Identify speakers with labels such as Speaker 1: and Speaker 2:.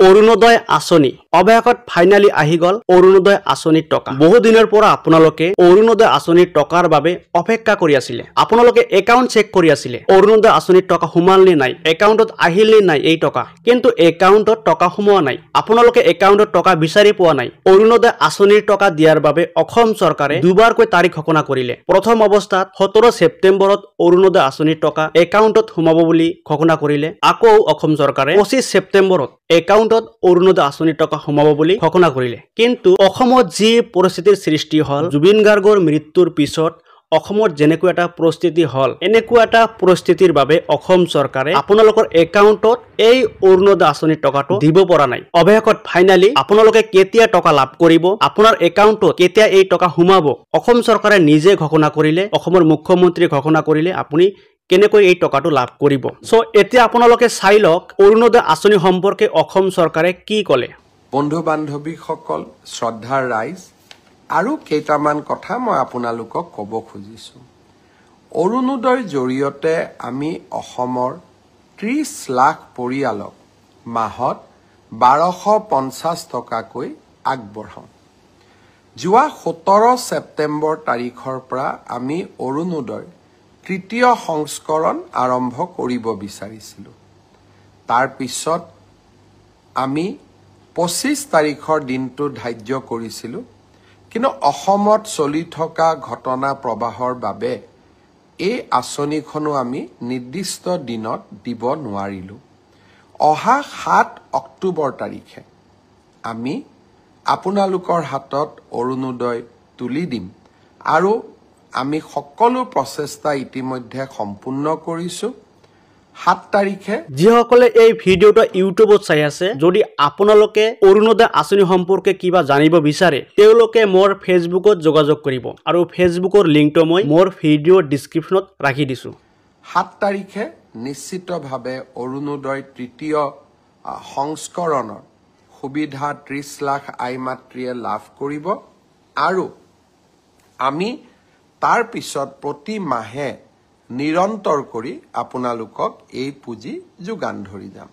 Speaker 1: অৰুণোদয় আঁচনি অৱশেষত ফাইনালি আহি গল অৰুণোদয় আঁচনিৰ টকা। বহু দিনৰ পৰা আপোনালোকে অৰুণোদয় আঁচনিৰ টকাৰ বাবে অপেক্ষা কৰি আছিলে। আপোনালোকে একাউণ্ট চেক কৰি আছিলে অৰুণোদয় আঁচনিৰ টকা সোমাল নে নাই, একাউণ্টত আহিল নে নাই এই টকা, কিন্তু একাউণ্টত টকা সোমোৱা নাই। আপোনালোকে একাউণ্টত টকা বিচাৰি পোৱা নাই। অৰুণোদয় আঁচনিৰ টকা দিয়াৰ বাবে অসম চৰকাৰে দুবাৰকৈ তাৰিখ ঘোষণা কৰিলে। প্ৰথম অৱস্থাত 17 ছেপ্টেম্বৰত অৰুণোদয় আঁচনিৰ টকা একাউণ্টত সোমাব বুলি ঘোষণা কৰিলে। আকৌ অসম চৰকাৰে 25 ছেপ্টেম্বৰত একাউণ্টত অৰুণোদয় আঁচনিৰ টকা সোমাব বুলি ঘোষণা কৰিলে। কিন্তু অসমত যি পৰিস্থিতিৰ সৃষ্টি হল, জুবিন গাৰ্গৰ মৃত্যুৰ পিছত অসমত যেনেকুৱা এটা পৰিস্থিতি হল, এনেকুৱা এটা পৰিস্থিতিৰ বাবে অসম চৰকাৰে আপোনালোকৰ একাউণ্টত এই অৰুণোদয় আঁচনিৰ টকাটো দিব পৰা নাই। অৱশেষত ফাইনালি আপোনালোকে কেতিয়া টকা লাভ কৰিব, আপোনাৰ একাউণ্টত কেতিয়া এই টকা সোমাব, অসম চৰকাৰে নিজে ঘোষণা কৰিলে, অসমৰ মুখ্যমন্ত্ৰীয়ে ঘোষণা কৰিলে আপুনি কেনেকৈ এই টকাটো লাভ কৰিব। সো এতিয়া আপোনালোকে চাই লওক অৰুণোদয় আঁচনি সম্পৰ্কে অসম চৰকাৰে কি ক'লে।
Speaker 2: বন্ধু বান্ধৱীসকল, শ্ৰদ্ধাৰ ৰাইজ, আৰু কেইটামান কথা মই আপোনালোকক ক'ব খুজিছোঁ। অৰুণোদয়ৰ জৰিয়তে আমি অসমৰ 30 লাখ পৰিয়ালক মাহত 1250 টকাকৈ আগবঢ়াওঁ। যোৱা 17 ছেপ্টেম্বৰ তাৰিখৰ পৰা আমি অৰুণোদয়ৰ তৃতীয় সংস্কৰণ আৰম্ভ কৰিব বিচাৰিছিলোঁ। তাৰ পিছত আমি 25 তাৰিখৰ দিনটো ধাৰ্য কৰিছিলোঁ, কিন্তু অসমত চলি থকা ঘটনা প্ৰবাহৰ বাবে এই আঁচনিখনো আমি নিৰ্দিষ্ট দিনত দিব নোৱাৰিলোঁ। অহা 7 অক্টোবৰ তাৰিখে আমি আপোনালোকৰ হাতত অৰুণোদয় তুলি দিম আৰু আমি সকলো প্ৰচেষ্টা ইতিমধ্যে সম্পূৰ্ণ কৰিছোঁ। 7 তাৰিখে
Speaker 1: যিসকলে এই ভিডিঅ'টো ইউটিউবত চাই আছে, যদি আপোনালোকে অৰুণোদয় আঁচনি সম্পৰ্কে কিবা জানিব বিচাৰে, তেওঁলোকে মোৰ ফেচবুকত যোগাযোগ কৰিব আৰু ফেচবুকৰ লিংকটো মই মোৰ ভিডিঅ'ৰ ডিছক্ৰিপশ্যনত ৰাখি দিছোঁ।
Speaker 2: 7 তাৰিখে নিশ্চিতভাৱে অৰুণোদয় তৃতীয় সংস্কৰণৰ সুবিধা 30 লাখ আই মাতৃয়ে লাভ কৰিব আৰু আমি তাৰ পিছত প্ৰতি মাহে নিৰন্তৰ কৰি আপোনালোকক এই পুঁজি যোগান ধৰি যাম।